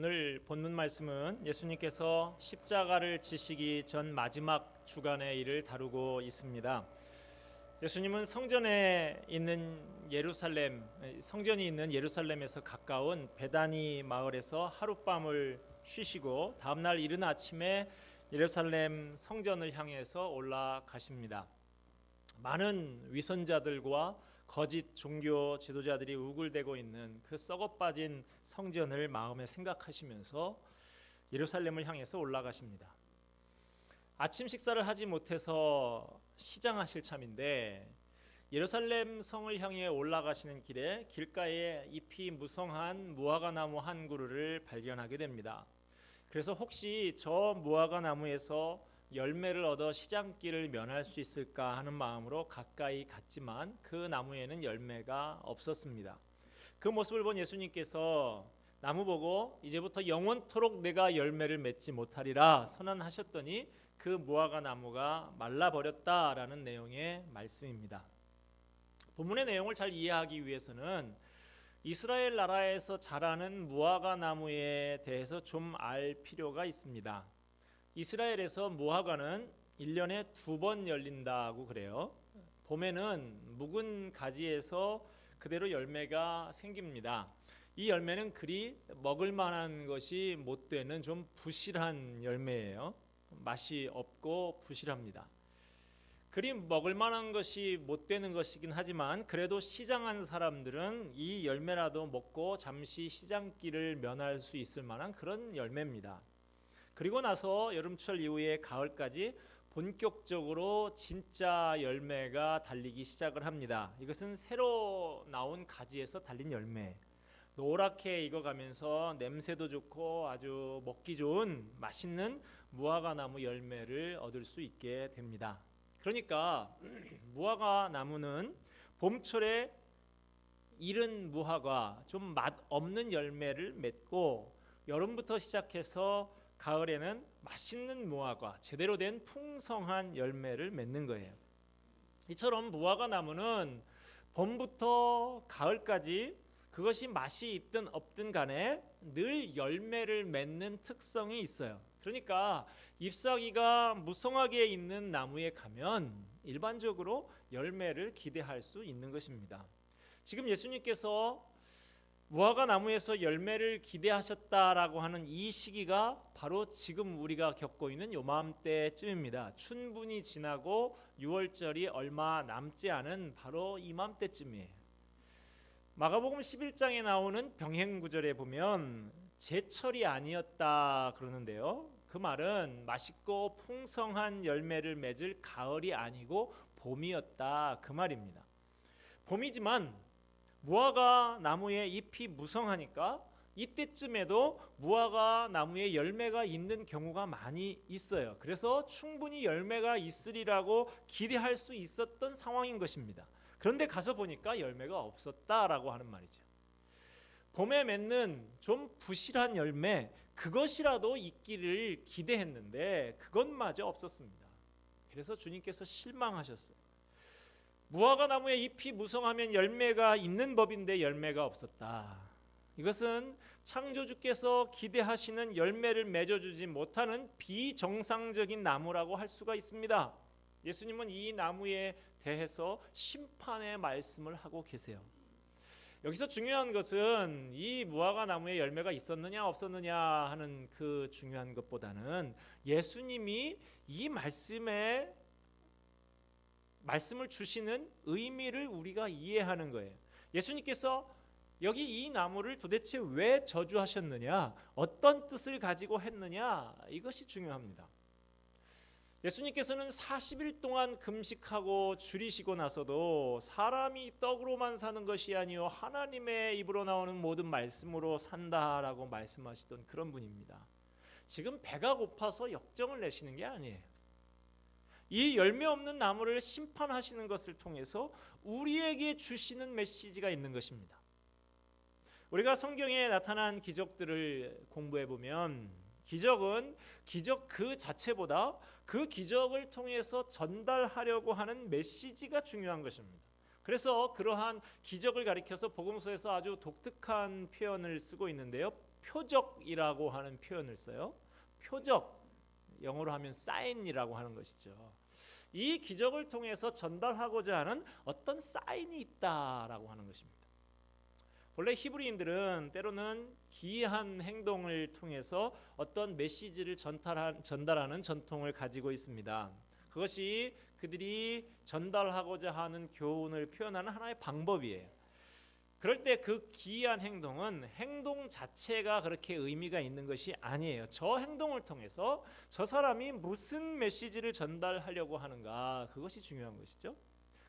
오늘 본문 말씀은 예수님께서 십자가를 지시기 전 마지막 주간의 일을 다루고 있습니다. 예수님은 성전이 있는 예루살렘에서 가까운 베다니 마을에서 하룻밤을 쉬시고 다음날 이른 아침에 예루살렘 성전을 향해서 올라가십니다. 많은 위선자들과 거짓 종교 지도자들이 우글대고 있는 그 썩어빠진 성전을 마음에 생각하시면서 예루살렘을 향해서 올라가십니다. 아침 식사를 하지 못해서 시장하실 참인데 예루살렘 성을 향해 올라가시는 길에 길가에 잎이 무성한 무화과 나무 한 그루를 발견하게 됩니다. 그래서 혹시 저 무화과 나무에서 열매를 얻어 시장길을 면할 수 있을까 하는 마음으로 가까이 갔지만 그 나무에는 열매가 없었습니다. 그 모습을 본 예수님께서 나무 보고 이제부터 영원토록 내가 열매를 맺지 못하리라 선언하셨더니 그 무화과 나무가 말라버렸다라는 내용의 말씀입니다. 본문의 내용을 잘 이해하기 위해서는 이스라엘 나라에서 자라는 무화과 나무에 대해서 좀 알 필요가 있습니다. 이스라엘에서 무화과는 1년에 2번 열린다고 그래요. 봄에는 묵은 가지에서 그대로 열매가 생깁니다. 이 열매는 그리 먹을 만한 것이 못 되는 좀 부실한 열매예요. 맛이 없고 부실합니다. 그리 먹을 만한 것이 못 되는 것이긴 하지만 그래도 시장한 사람들은 이 열매라도 먹고 잠시 시장길을 면할 수 있을 만한 그런 열매입니다. 그리고 나서 여름철 이후에 가을까지 본격적으로 진짜 열매가 달리기 시작을 합니다. 이것은 새로 나온 가지에서 달린 열매. 노랗게 익어가면서 냄새도 좋고 아주 먹기 좋은 맛있는 무화과 나무 열매를 얻을 수 있게 됩니다. 그러니까 무화과 나무는 봄철에 이른 무화과, 좀 맛 없는 열매를 맺고 여름부터 시작해서 가을에는 맛있는 무화과, 제대로 된 풍성한 열매를 맺는 거예요. 이처럼 무화과 나무는 봄부터 가을까지 그것이 맛이 있든 없든 간에 늘 열매를 맺는 특성이 있어요. 그러니까 잎사귀가 무성하게 있는 나무에 가면 일반적으로 열매를 기대할 수 있는 것입니다. 지금 예수님께서 무화과 나무에서 열매를 기대하셨다라고 하는 이 시기가 바로 지금 우리가 겪고 있는 요맘때쯤입니다. 춘분이 지나고 6월절이 얼마 남지 않은 바로 이맘때쯤이에요. 마가복음 11장에 나오는 병행구절에 보면 제철이 아니었다 그러는데요. 그 말은 맛있고 풍성한 열매를 맺을 가을이 아니고 봄이었다 그 말입니다. 봄이지만 무화과 나무에 잎이 무성하니까 이때쯤에도 무화과 나무에 열매가 있는 경우가 많이 있어요. 그래서 충분히 열매가 있으리라고 기대할 수 있었던 상황인 것입니다. 그런데 가서 보니까 열매가 없었다라고 하는 말이죠. 봄에 맺는 좀 부실한 열매, 그것이라도 있기를 기대했는데 그것마저 없었습니다. 그래서 주님께서 실망하셨어요. 무화과 나무에 잎이 무성하면 열매가 있는 법인데 열매가 없었다. 이것은 창조주께서 기대하시는 열매를 맺어주지 못하는 비정상적인 나무라고 할 수가 있습니다. 예수님은 이 나무에 대해서 심판의 말씀을 하고 계세요. 여기서 중요한 것은 이 무화과 나무에 열매가 있었느냐 없었느냐 하는 그 중요한 것보다는 예수님이 이 말씀을 주시는 의미를 우리가 이해하는 거예요. 예수님께서 여기 이 나무를 도대체 왜 저주하셨느냐, 어떤 뜻을 가지고 했느냐, 이것이 중요합니다. 예수님께서는 40일 동안 금식하고 줄이시고 나서도 사람이 떡으로만 사는 것이 아니요 하나님의 입으로 나오는 모든 말씀으로 산다라고 말씀하시던 그런 분입니다. 지금 배가 고파서 역정을 내시는 게 아니에요. 이 열매 없는 나무를 심판하시는 것을 통해서 우리에게 주시는 메시지가 있는 것입니다. 우리가 성경에 나타난 기적들을 공부해 보면 기적은 기적 그 자체보다 그 기적을 통해서 전달하려고 하는 메시지가 중요한 것입니다. 그래서 그러한 기적을 가리켜서 복음서에서 아주 독특한 표현을 쓰고 있는데요. 표적이라고 하는 표현을 써요. 표적, 영어로 하면 사인이라고 하는 것이죠. 이 기적을 통해서 전달하고자 하는 어떤 사인이 있다라고 하는 것입니다. 원래 히브리인들은 때로는 기이한 행동을 통해서 어떤 메시지를 전달하는 전통을 가지고 있습니다. 그것이 그들이 전달하고자 하는 교훈을 표현하는 하나의 방법이에요. 그럴 때 그 기이한 행동은 행동 자체가 그렇게 의미가 있는 것이 아니에요. 저 행동을 통해서 저 사람이 무슨 메시지를 전달하려고 하는가, 그것이 중요한 것이죠.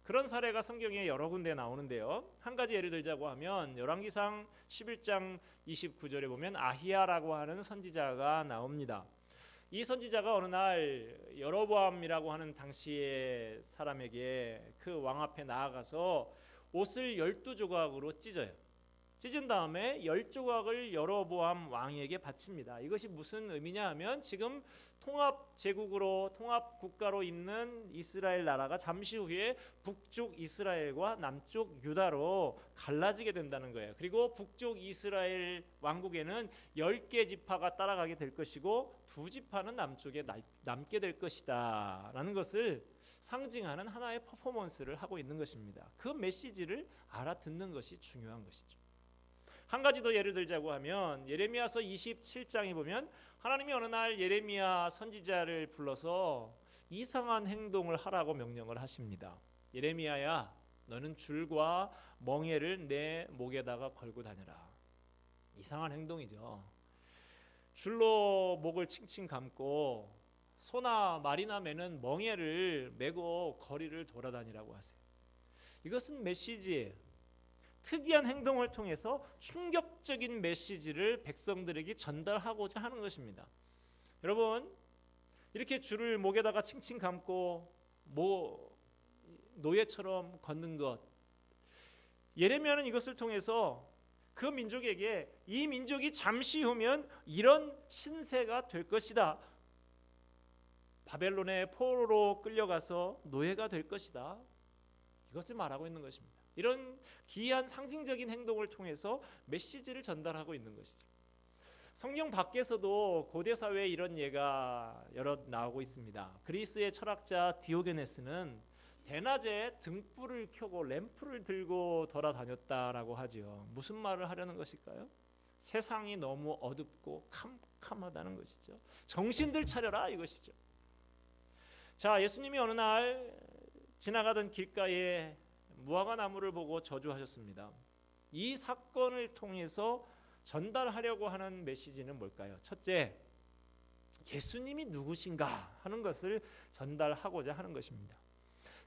그런 사례가 성경에 여러 군데 나오는데요. 한 가지 예를 들자고 하면 열왕기상 11장 29절에 보면 아히야라고 하는 선지자가 나옵니다. 이 선지자가 어느 날 여로보암이라고 하는 당시의 사람에게 그 왕 앞에 나아가서 옷을 12조각으로 찢어요. 찢은 다음에 10조각을 여로보암 왕에게 바칩니다. 이것이 무슨 의미냐 하면 지금 통합 제국으로 통합 국가로 있는 이스라엘 나라가 잠시 후에 북쪽 이스라엘과 남쪽 유다로 갈라지게 된다는 거예요. 그리고 북쪽 이스라엘 왕국에는 10개 지파가 따라가게 될 것이고 2지파는 남쪽에 남게 될 것이다 라는 것을 상징하는 하나의 퍼포먼스를 하고 있는 것입니다. 그 메시지를 알아듣는 것이 중요한 것이죠. 한 가지 더 예를 들자고 하면 예레미야서 27장에 보면 하나님이 어느 날 예레미야 선지자를 불러서 이상한 행동을 하라고 명령을 하십니다. 예레미야야, 너는 줄과 멍에를 내 목에다가 걸고 다녀라. 이상한 행동이죠. 줄로 목을 칭칭 감고 소나 말이나 매는 멍에를 메고 거리를 돌아다니라고 하세요. 이것은 메시지예요. 특이한 행동을 통해서 충격적인 메시지를 백성들에게 전달하고자 하는 것입니다. 여러분, 이렇게 줄을 목에다가 칭칭 감고 노예처럼 걷는 것, 예레미야는 이것을 통해서 그 민족에게 이 민족이 잠시 후면 이런 신세가 될 것이다, 바벨론의 포로로 끌려가서 노예가 될 것이다, 이것을 말하고 있는 것입니다. 이런 기이한 상징적인 행동을 통해서 메시지를 전달하고 있는 것이죠. 성경 밖에서도 고대 사회에 이런 예가 여러 나오고 있습니다. 그리스의 철학자 디오게네스는 대낮에 등불을 켜고 램프를 들고 돌아다녔다라고 하죠. 무슨 말을 하려는 것일까요? 세상이 너무 어둡고 캄캄하다는 것이죠. 정신들 차려라 이것이죠. 자, 예수님이 어느 날 지나가던 길가에 무화과 나무를 보고 저주하셨습니다. 이 사건을 통해서 전달하려고 하는 메시지는 뭘까요? 첫째, 예수님이 누구신가 하는 것을 전달하고자 하는 것입니다.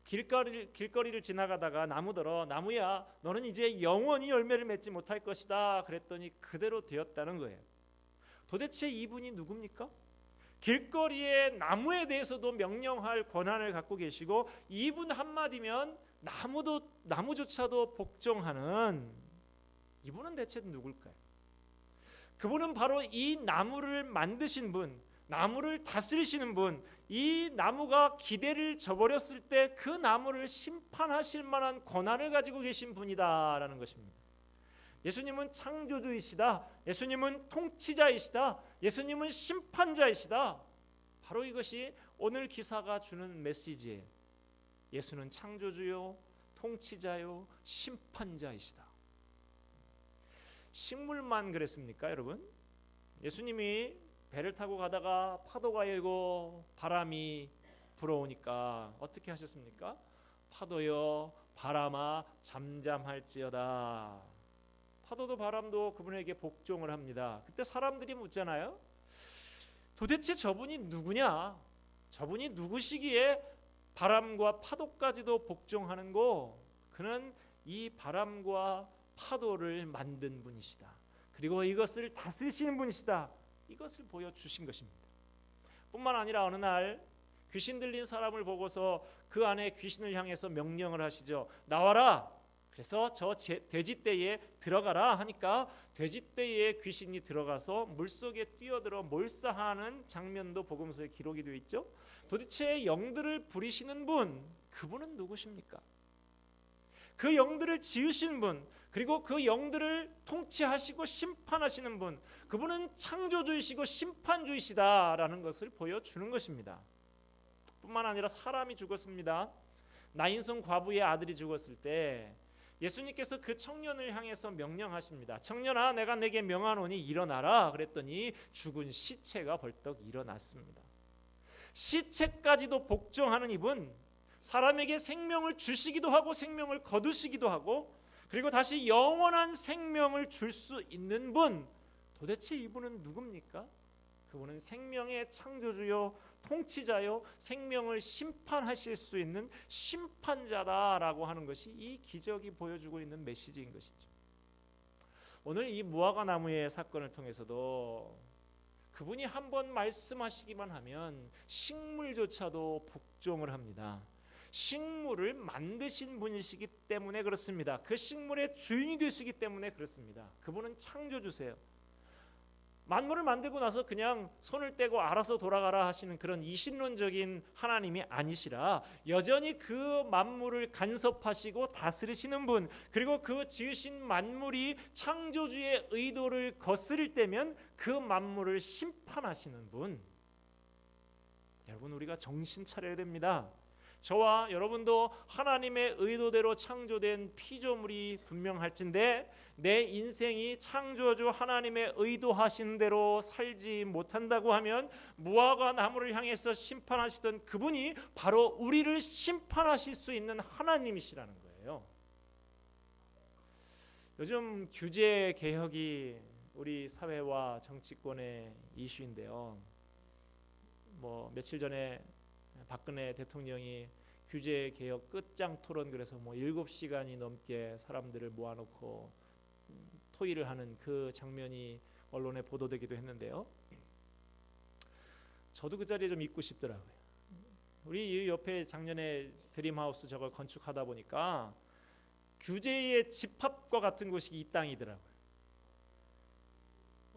길거리를 지나가다가 나무더러 나무야, 너는 이제 영원히 열매를 맺지 못할 것이다 그랬더니 그대로 되었다는 거예요. 도대체 이분이 누굽니까? 길거리의 나무에 대해서도 명령할 권한을 갖고 계시고 이분 한마디면 나무조차도 복종하는 이분은 대체 누굴까요? 그분은 바로 이 나무를 만드신 분, 나무를 다스리시는 분, 이 나무가 기대를 저버렸을 때 그 나무를 심판하실 만한 권한을 가지고 계신 분이다라는 것입니다. 예수님은 창조주이시다, 예수님은 통치자이시다, 예수님은 심판자이시다. 바로 이것이 오늘 기사가 주는 메시지예요. 예수는 창조주요, 통치자요, 심판자이시다. 식물만 그랬습니까, 여러분? 예수님이 배를 타고 가다가 파도가 일고 바람이 불어오니까 어떻게 하셨습니까? 파도여 바람아 잠잠할지어다. 파도도 바람도 그분에게 복종을 합니다. 그때 사람들이 묻잖아요. 도대체 저분이 누구냐? 저분이 누구시기에 바람과 파도까지도 복종하는 거? 그는 이 바람과 파도를 만든 분이시다. 그리고 이것을 다스리시는 분이시다. 이것을 보여주신 것입니다. 뿐만 아니라 어느 날 귀신 들린 사람을 보고서 그 안에 귀신을 향해서 명령을 하시죠. 나와라. 그래서 저 돼지떼에 들어가라 하니까 돼지떼에 귀신이 들어가서 물속에 뛰어들어 몰사하는 장면도 복음서에 기록이 되어 있죠. 도대체 영들을 부리시는 분, 그분은 누구십니까? 그 영들을 지으신 분, 그리고 그 영들을 통치하시고 심판하시는 분, 그분은 창조주이시고 심판주이시다라는 것을 보여주는 것입니다. 뿐만 아니라 사람이 죽었습니다. 나인성 과부의 아들이 죽었을 때 예수님께서 그 청년을 향해서 명령하십니다. 청년아, 내가 내게 명하노니 일어나라. 그랬더니 죽은 시체가 벌떡 일어났습니다. 시체까지도 복종하는 이분, 사람에게 생명을 주시기도 하고 생명을 거두시기도 하고, 그리고 다시 영원한 생명을 줄 수 있는 분, 도대체 이분은 누굽니까? 그분은 생명의 창조주요 통치자요 생명을 심판하실 수 있는 심판자다라고 하는 것이 이 기적이 보여주고 있는 메시지인 것이죠. 오늘 이 무화과 나무의 사건을 통해서도 그분이 한번 말씀하시기만 하면 식물조차도 복종을 합니다. 식물을 만드신 분이시기 때문에 그렇습니다. 그 식물의 주인이 되시기 때문에 그렇습니다. 그분은 창조주세요. 만물을 만들고 나서 그냥 손을 떼고 알아서 돌아가라 하시는 그런 이신론적인 하나님이 아니시라 여전히 그 만물을 간섭하시고 다스리시는 분, 그리고 그 지으신 만물이 창조주의 의도를 거스릴 때면 그 만물을 심판하시는 분. 여러분, 우리가 정신 차려야 됩니다. 저와 여러분도 하나님의 의도대로 창조된 피조물이 분명할진데 내 인생이 창조주 하나님의 의도하신 대로 살지 못한다고 하면 무화과 나무를 향해서 심판하시던 그분이 바로 우리를 심판하실 수 있는 하나님이시라는 거예요. 요즘 규제 개혁이 우리 사회와 정치권의 이슈인데요. 며칠 전에 박근혜 대통령이 규제 개혁 끝장 토론, 그래서 7시간이 넘게 사람들을 모아놓고 토의를 하는 그 장면이 언론에 보도되기도 했는데요. 저도 그 자리에 좀 있고 싶더라고요. 우리 이 옆에 작년에 드림하우스 저걸 건축하다 보니까 규제의 집합과 같은 곳이 이 땅이더라고요.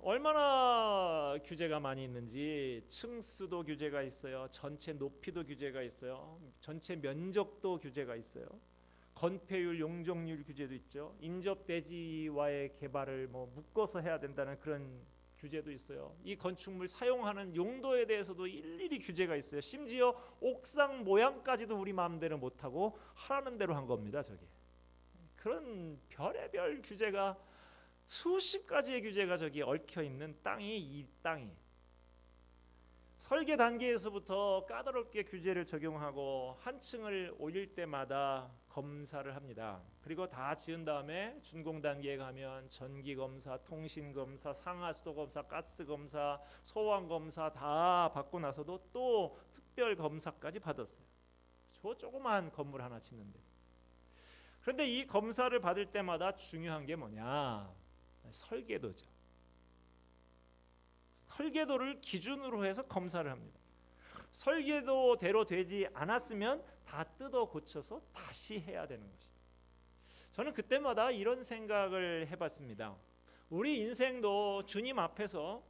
얼마나 규제가 많이 있는지, 층수도 규제가 있어요. 전체 높이도 규제가 있어요. 전체 면적도 규제가 있어요. 건폐율, 용적률 규제도 있죠. 인접대지와의 개발을 묶어서 해야 된다는 그런 규제도 있어요. 이 건축물 사용하는 용도에 대해서도 일일이 규제가 있어요. 심지어 옥상 모양까지도 우리 마음대로 못하고 하라는 대로 한 겁니다. 저게. 그런 별의별 규제가, 수십 가지의 규제가 저기 얽혀 있는 땅이 이 땅이. 설계 단계에서부터 까다롭게 규제를 적용하고 한 층을 올릴 때마다 검사를 합니다. 그리고 다 지은 다음에 준공 단계에 가면 전기 검사, 통신 검사, 상하수도 검사, 가스 검사, 소환 검사 다 받고 나서도 또 특별 검사까지 받았어요. 저 조그만 건물 하나 짓는데. 그런데 이 검사를 받을 때마다 중요한 게 뭐냐? 설계도죠. 설계도를 기준으로 해서 검사를 합니다. 설계도대로 되지 않았으면 다 뜯어 고쳐서 다시 해야 되는 것이죠. 저는 그때마다 이런 생각을 해봤습니다. 우리 인생도 주님 앞에서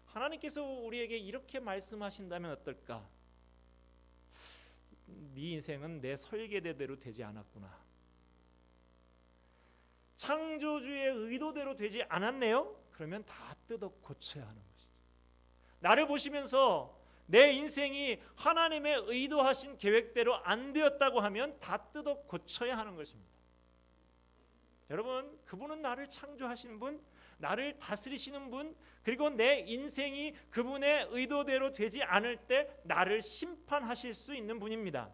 하나님께서 우리에게 이렇게 말씀하신다면 어떨까? 네 인생은 내 설계대로 되지 않았구나. 창조주의 의도대로 되지 않았네요? 그러면 다 뜯어 고쳐야 하는 것이죠. 나를 보시면서 내 인생이 하나님의 의도하신 계획대로 안 되었다고 하면 다 뜯어 고쳐야 하는 것입니다. 여러분, 그분은 나를 창조하신 분, 나를 다스리시는 분, 그리고 내 인생이 그분의 의도대로 되지 않을 때 나를 심판하실 수 있는 분입니다.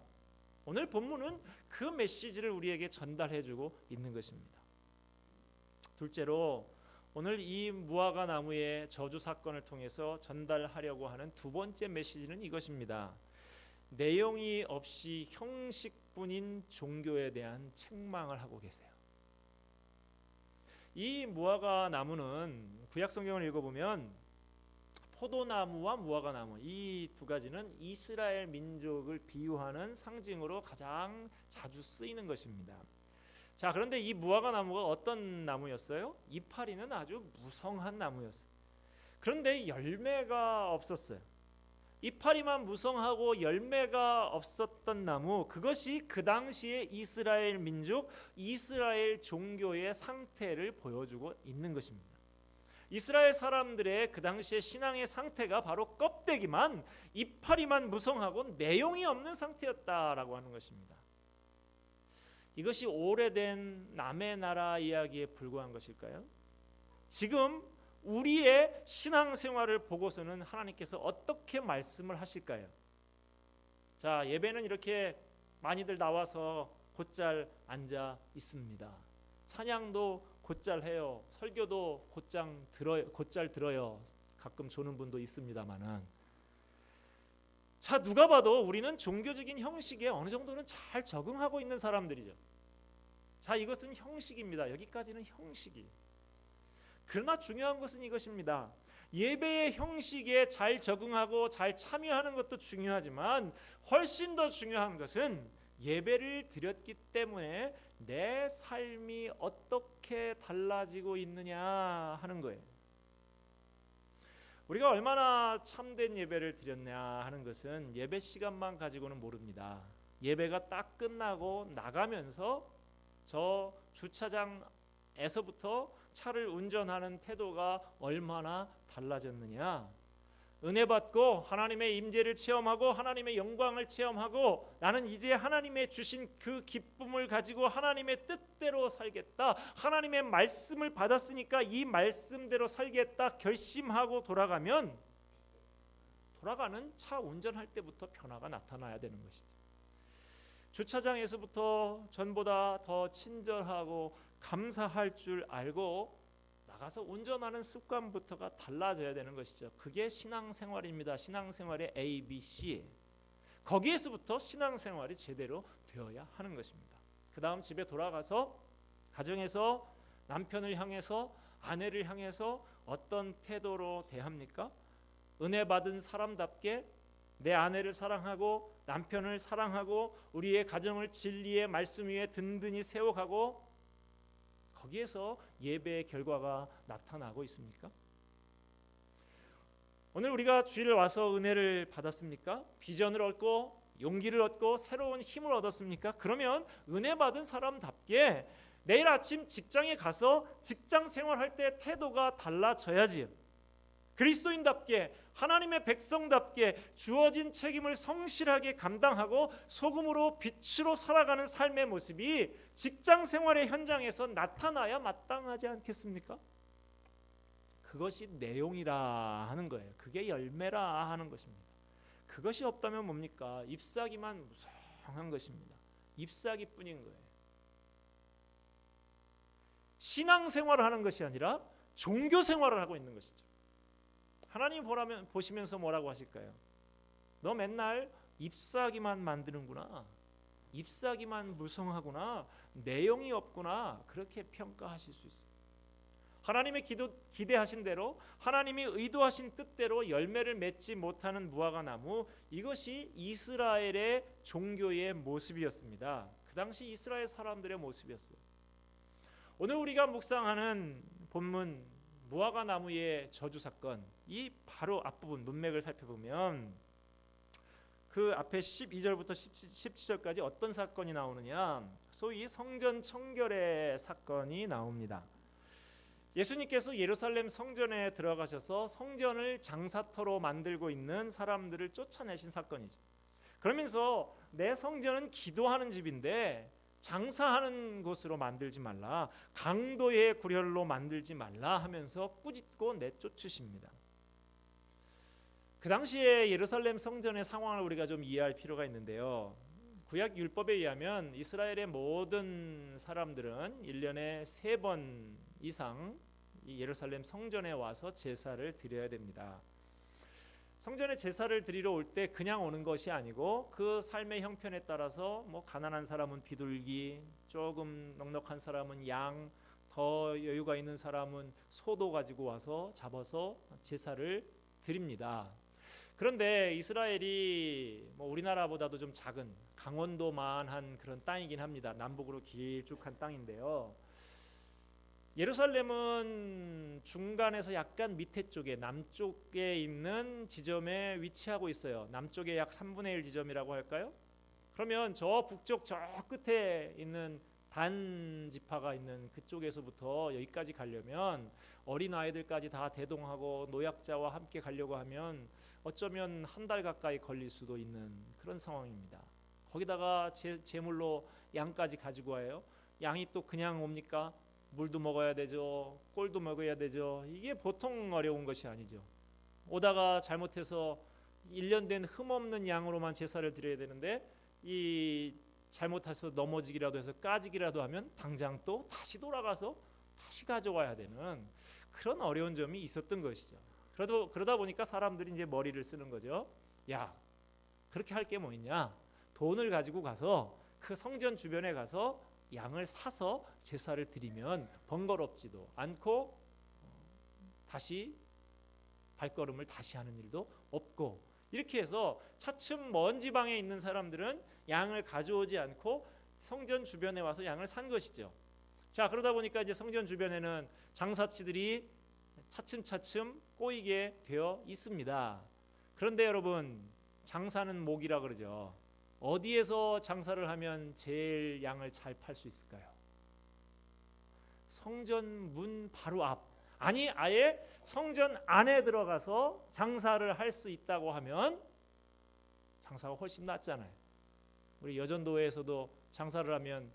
오늘 본문은 그 메시지를 우리에게 전달해주고 있는 것입니다. 둘째로, 오늘 이 무화과 나무의 저주 사건을 통해서 전달하려고 하는 두 번째 메시지는 이것입니다. 내용이 없이 형식뿐인 종교에 대한 책망을 하고 계세요. 이 무화과 나무는 구약 성경을 읽어보면 포도나무와 무화과 나무, 이 두 가지는 이스라엘 민족을 비유하는 상징으로 가장 자주 쓰이는 것입니다. 자, 그런데 이 무화과 나무가 어떤 나무였어요? 이파리는 아주 무성한 나무였어요. 그런데 열매가 없었어요. 이파리만 무성하고 열매가 없었던 나무, 그것이 그 당시에 이스라엘 민족, 이스라엘 종교의 상태를 보여주고 있는 것입니다. 이스라엘 사람들의 그 당시의 신앙의 상태가 바로 껍데기만, 이파리만 무성하고 내용이 없는 상태였다라고 하는 것입니다. 이것이 오래된 남의 나라 이야기에 불과한 것일까요? 지금 우리의 신앙생활을 보고서는 하나님께서 어떻게 말씀을 하실까요? 자, 예배는 이렇게 많이들 나와서 곧잘 앉아 있습니다. 찬양도 곧잘 해요. 설교도 곧잘 들어요. 가끔 조는 분도 있습니다만은. 자, 누가 봐도 우리는 종교적인 형식에 어느 정도는 잘 적응하고 있는 사람들이죠. 자, 이것은 형식입니다. 여기까지는 형식이. 그러나 중요한 것은 이것입니다. 예배의 형식에 잘 적응하고 잘 참여하는 것도 중요하지만 훨씬 더 중요한 것은 예배를 드렸기 때문에 내 삶이 어떻게 달라지고 있느냐 하는 거예요. 우리가 얼마나 참된 예배를 드렸냐 하는 것은 예배 시간만 가지고는 모릅니다. 예배가 딱 끝나고 나가면서 저 주차장에서부터 차를 운전하는 태도가 얼마나 달라졌느냐. 은혜 받고 하나님의 임재를 체험하고 하나님의 영광을 체험하고 나는 이제 하나님의 주신 그 기쁨을 가지고 하나님의 뜻대로 살겠다. 하나님의 말씀을 받았으니까 이 말씀대로 살겠다 결심하고 돌아가는 차 운전할 때부터 변화가 나타나야 되는 것이죠. 주차장에서부터 전보다 더 친절하고 감사할 줄 알고 나가서 운전하는 습관부터가 달라져야 되는 것이죠. 그게 신앙생활입니다. 신앙생활의 ABC. 거기에서부터 신앙생활이 제대로 되어야 하는 것입니다. 그 다음 집에 돌아가서 가정에서 남편을 향해서 아내를 향해서 어떤 태도로 대합니까? 은혜 받은 사람답게 내 아내를 사랑하고 남편을 사랑하고 우리의 가정을 진리의 말씀 위에 든든히 세워가고 거기에서 예배의 결과가 나타나고 있습니까? 오늘 우리가 주일에 와서 은혜를 받았습니까? 비전을 얻고 용기를 얻고 새로운 힘을 얻었습니까? 그러면 은혜 받은 사람답게 내일 아침 직장에 가서 직장 생활할 때 태도가 달라져야지요. 그리스도인답게 하나님의 백성답게 주어진 책임을 성실하게 감당하고 소금으로 빛으로 살아가는 삶의 모습이 직장 생활의 현장에서 나타나야 마땅하지 않겠습니까? 그것이 내용이라 하는 거예요. 그게 열매라 하는 것입니다. 그것이 없다면 뭡니까? 잎사귀만 무성한 것입니다. 잎사귀뿐인 거예요. 신앙생활을 하는 것이 아니라 종교생활을 하고 있는 것이죠. 하나님 보시면서 뭐라고 하실까요? 너 맨날 잎사귀만 만드는구나. 잎사귀만 무성하구나. 내용이 없구나. 그렇게 평가하실 수 있어요. 하나님의 기대하신 대로 하나님이 의도하신 뜻대로 열매를 맺지 못하는 무화과 나무, 이것이 이스라엘의 종교의 모습이었습니다. 그 당시 이스라엘 사람들의 모습이었어요. 오늘 우리가 묵상하는 본문 무화과 나무의 저주 사건, 이 바로 앞부분 문맥을 살펴보면 그 앞에 12절부터 17절까지 어떤 사건이 나오느냐, 소위 성전 청결의 사건이 나옵니다. 예수님께서 예루살렘 성전에 들어가셔서 성전을 장사터로 만들고 있는 사람들을 쫓아내신 사건이죠. 그러면서 내 성전은 기도하는 집인데 장사하는 곳으로 만들지 말라, 강도의 구렬로 만들지 말라 하면서 꾸짖고 내쫓으십니다. 그 당시에 예루살렘 성전의 상황을 우리가 좀 이해할 필요가 있는데요. 구약 율법에 의하면 이스라엘의 모든 사람들은 1년에 3번 이상 이 예루살렘 성전에 와서 제사를 드려야 됩니다. 성전에 제사를 드리러 올 때 그냥 오는 것이 아니고 그 삶의 형편에 따라서 뭐 가난한 사람은 비둘기, 조금 넉넉한 사람은 양, 더 여유가 있는 사람은 소도 가지고 와서 잡아서 제사를 드립니다. 그런데 이스라엘이 뭐 우리나라보다도 좀 작은 강원도만한 그런 땅이긴 합니다. 남북으로 길쭉한 땅인데요. 예루살렘은 중간에서 약간 밑에 쪽에 남쪽에 있는 지점에 위치하고 있어요. 남쪽에 약 3분의 1 지점이라고 할까요? 그러면 저 북쪽 저 끝에 있는 단 지파가 있는 그쪽에서부터 여기까지 가려면 어린 아이들까지 다 대동하고 노약자와 함께 가려고 하면 어쩌면 한 달 가까이 걸릴 수도 있는 그런 상황입니다. 거기다가 제물로 양까지 가지고 와요. 양이 또 그냥 옵니까? 물도 먹어야 되죠. 꼴도 먹어야 되죠. 이게 보통 어려운 것이 아니죠. 오다가 잘못해서 1년 된 흠없는 양으로만 제사를 드려야 되는데 이 잘못해서 넘어지기라도 해서 까지기라도 하면 당장 또 다시 돌아가서 다시 가져와야 되는 그런 어려운 점이 있었던 것이죠. 그러다 보니까 사람들이 이제 머리를 쓰는 거죠. 야, 그렇게 할 게 뭐 있냐? 돈을 가지고 가서 그 성전 주변에 가서 양을 사서 제사를 드리면 번거롭지도 않고 다시 발걸음을 다시 하는 일도 없고, 이렇게 해서 차츰 먼 지방에 있는 사람들은 양을 가져오지 않고 성전 주변에 와서 양을 산 것이죠. 자, 그러다 보니까 이제 성전 주변에는 장사치들이 차츰 꼬이게 되어 있습니다. 그런데 여러분, 장사는 목이라 그러죠. 어디에서 장사를 하면 제일 양을 잘 팔 수 있을까요? 성전 문 바로 앞, 아니 아예 성전 안에 들어가서 장사를 할 수 있다고 하면 장사가 훨씬 낫잖아요. 우리 여전도에서도 장사를 하면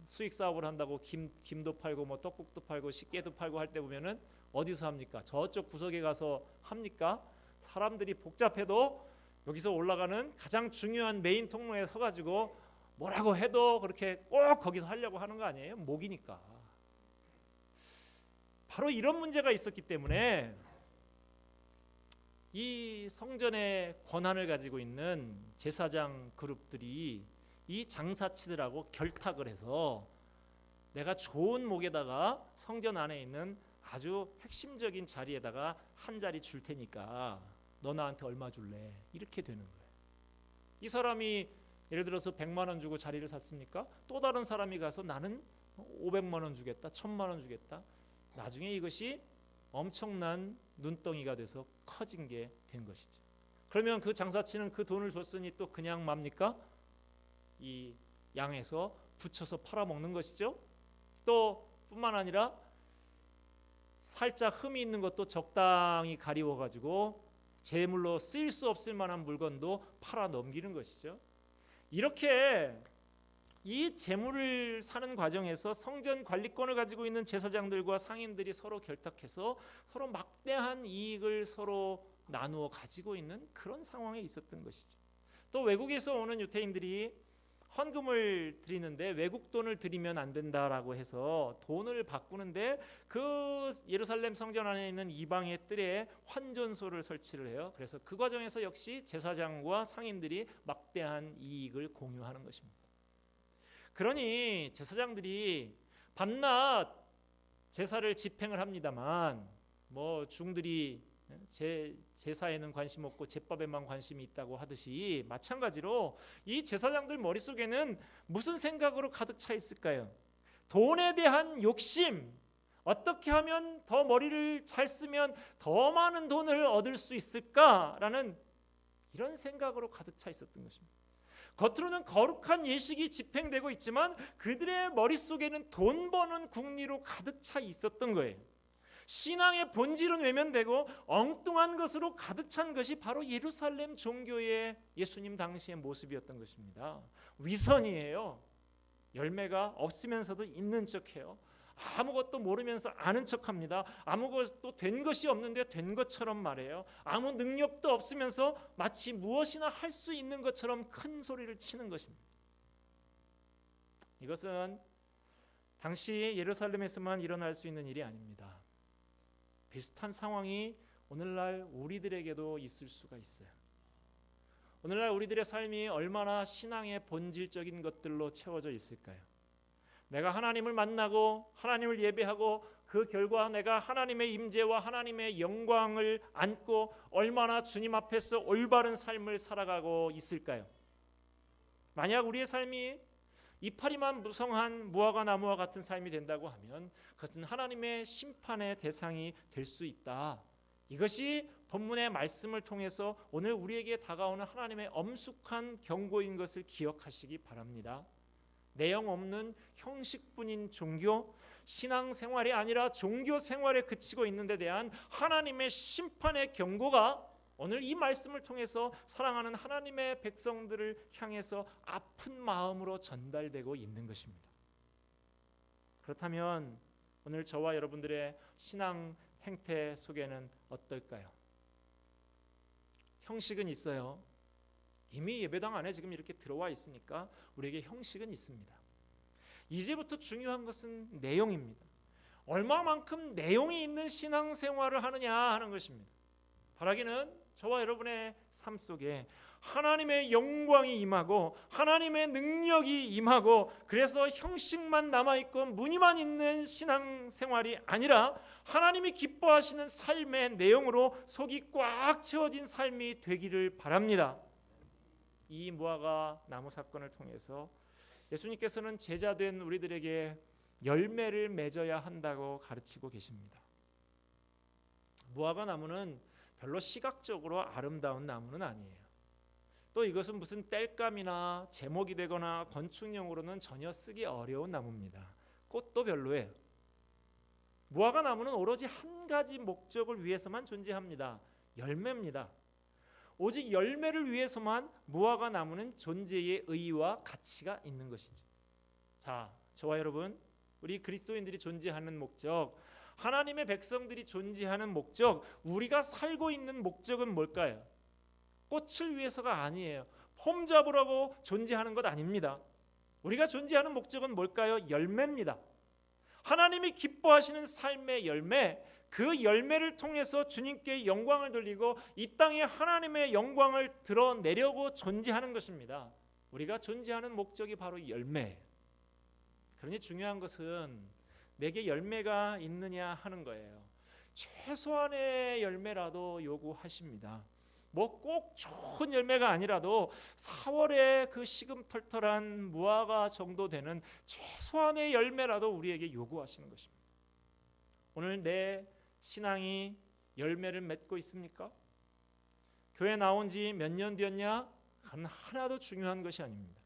수익 사업을 한다고 김도 팔고 뭐 떡국도 팔고 식게도 팔고 할 때 보면은 어디서 합니까? 저쪽 구석에 가서 합니까? 사람들이 복잡해도 여기서 올라가는 가장 중요한 메인 통로에 서가지고 뭐라고 해도 그렇게 꼭 거기서 하려고 하는 거 아니에요? 목이니까. 바로 이런 문제가 있었기 때문에 이 성전의 권한을 가지고 있는 제사장 그룹들이 이 장사치들하고 결탁을 해서 내가 좋은 목에다가 성전 안에 있는 아주 핵심적인 자리에다가 한 자리 줄 테니까 너 나한테 얼마 줄래? 이렇게 되는 거예요. 이 사람이 예를 들어서 100만 원 주고 자리를 샀습니까? 또 다른 사람이 가서 나는 500만 원 주겠다, 1000만 원 주겠다. 나중에 이것이 엄청난 눈덩이가 돼서 커진 게 된 것이죠. 그러면 그 장사치는 그 돈을 줬으니 또 그냥 맙니까? 이 양에서 붙여서 팔아먹는 것이죠. 또 뿐만 아니라 살짝 흠이 있는 것도 적당히 가리워가지고 제물로 쓰일 수 없을 만한 물건도 팔아 넘기는 것이죠. 이렇게 이 제물을 사는 과정에서 성전 관리권을 가지고 있는 제사장들과 상인들이 서로 결탁해서 서로 막대한 이익을 서로 나누어 가지고 있는 그런 상황에 있었던 것이죠. 또 외국에서 오는 유대인들이 헌금을 드리는데 외국 돈을 드리면 안 된다라고 해서 돈을 바꾸는데 그 예루살렘 성전 안에 있는 이방의 뜰에 환전소를 설치를 해요. 그래서 그 과정에서 역시 제사장과 상인들이 막대한 이익을 공유하는 것입니다. 그러니 제사장들이 밤낮 제사를 집행을 합니다만 뭐 중들이 제사에는 관심 없고 제밥에만 관심이 있다고 하듯이 마찬가지로 이 제사장들 머릿속에는 무슨 생각으로 가득 차 있을까요? 돈에 대한 욕심, 어떻게 하면 더 머리를 잘 쓰면 더 많은 돈을 얻을 수 있을까라는 이런 생각으로 가득 차 있었던 것입니다. 겉으로는 거룩한 예식이 집행되고 있지만 그들의 머릿속에는 돈 버는 궁리로 가득 차 있었던 거예요. 신앙의 본질은 외면되고 엉뚱한 것으로 가득 찬 것이 바로 예루살렘 종교의 예수님 당시의 모습이었던 것입니다. 위선이에요. 열매가 없으면서도 있는 척해요. 아무것도 모르면서 아는 척합니다. 아무것도 된 것이 없는데 된 것처럼 말해요. 아무 능력도 없으면서 마치 무엇이나 할 수 있는 것처럼 큰 소리를 치는 것입니다. 이것은 당시 예루살렘에서만 일어날 수 있는 일이 아닙니다. 비슷한 상황이 오늘날 우리들에게도 있을 수가 있어요. 오늘날 우리들의 삶이 얼마나 신앙의 본질적인 것들로 채워져 있을까요? 내가 하나님을 만나고 하나님을 예배하고 그 결과 내가 하나님의 임재와 하나님의 영광을 안고 얼마나 주님 앞에서 올바른 삶을 살아가고 있을까요? 만약 우리의 삶이 이파리만 무성한 무화과 나무와 같은 삶이 된다고 하면 그것은 하나님의 심판의 대상이 될 수 있다. 이것이 본문의 말씀을 통해서 오늘 우리에게 다가오는 하나님의 엄숙한 경고인 것을 기억하시기 바랍니다. 내용 없는 형식뿐인 종교, 신앙생활이 아니라 종교 생활에 그치고 있는 데 대한 하나님의 심판의 경고가 오늘 이 말씀을 통해서 사랑하는 하나님의 백성들을 향해서 아픈 마음으로 전달되고 있는 것입니다. 그렇다면 오늘 저와 여러분들의 신앙 행태 속에는 어떨까요? 형식은 있어요. 이미 예배당 안에 지금 이렇게 들어와 있으니까 우리에게 형식은 있습니다. 이제부터 중요한 것은 내용입니다. 얼마만큼 내용이 있는 신앙생활을 하느냐 하는 것입니다. 바라기는 저와 여러분의 삶 속에 하나님의 영광이 임하고 하나님의 능력이 임하고 그래서 형식만 남아있고 무늬만 있는 신앙생활이 아니라 하나님이 기뻐하시는 삶의 내용으로 속이 꽉 채워진 삶이 되기를 바랍니다. 이 무화과 나무 사건을 통해서 예수님께서는 제자된 우리들에게 열매를 맺어야 한다고 가르치고 계십니다. 무화과 나무는 별로 시각적으로 아름다운 나무는 아니에요. 또 이것은 무슨 땔감이나 제목이 되거나 건축용으로는 전혀 쓰기 어려운 나무입니다. 꽃도 별로예요. 무화과 나무는 오로지 한 가지 목적을 위해서만 존재합니다. 열매입니다. 오직 열매를 위해서만 무화과 나무는 존재의 의의와 가치가 있는 것이죠. 자, 저와 여러분, 우리 그리스도인들이 존재하는 목적, 하나님의 백성들이 존재하는 목적, 우리가 살고 있는 목적은 뭘까요? 꽃을 위해서가 아니에요. 폼 잡으라고 존재하는 것 아닙니다. 우리가 존재하는 목적은 뭘까요? 열매입니다. 하나님이 기뻐하시는 삶의 열매, 그 열매를 통해서 주님께 영광을 돌리고 이 땅에 하나님의 영광을 드러내려고 존재하는 것입니다. 우리가 존재하는 목적이 바로 열매예요. 그러니 중요한 것은 내게 열매가 있느냐 하는 거예요. 최소한의 열매라도 요구하십니다. 뭐 꼭 좋은 열매가 아니라도 4월에 그 시금털털한 무화과 정도 되는 최소한의 열매라도 우리에게 요구하시는 것입니다. 오늘 내 신앙이 열매를 맺고 있습니까? 교회 나온 지 몇 년 되었냐? 그건 하나도 중요한 것이 아닙니다.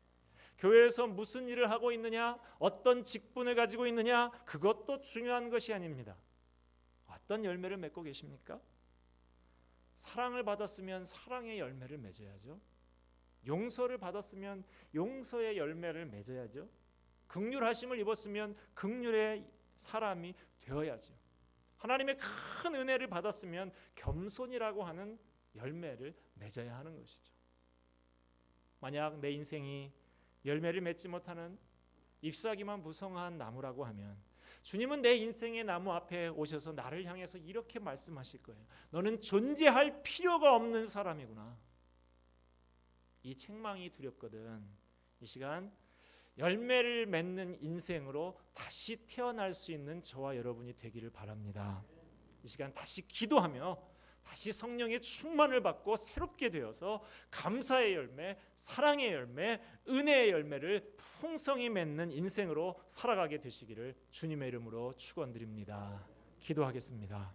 교회에서 무슨 일을 하고 있느냐? 어떤 직분을 가지고 있느냐? 그것도 중요한 것이 아닙니다. 어떤 열매를 맺고 계십니까? 사랑을 받았으면 사랑의 열매를 맺어야죠. 용서를 받았으면 용서의 열매를 맺어야죠. 긍휼하심을 입었으면 긍휼의 사람이 되어야죠. 하나님의 큰 은혜를 받았으면 겸손이라고 하는 열매를 맺어야 하는 것이죠. 만약 내 인생이 열매를 맺지 못하는 잎사귀만 무성한 나무라고 하면 주님은 내 인생의 나무 앞에 오셔서 나를 향해서 이렇게 말씀하실 거예요. 너는 존재할 필요가 없는 사람이구나. 이 책망이 두렵거든. 이 시간 열매를 맺는 인생으로 다시 태어날 수 있는 저와 여러분이 되기를 바랍니다. 이 시간 다시 기도하며 다시 성령의 충만을 받고 새롭게 되어서 감사의 열매, 사랑의 열매, 은혜의 열매를 풍성히 맺는 인생으로 살아가게 되시기를 주님의 이름으로 축원드립니다. 기도하겠습니다.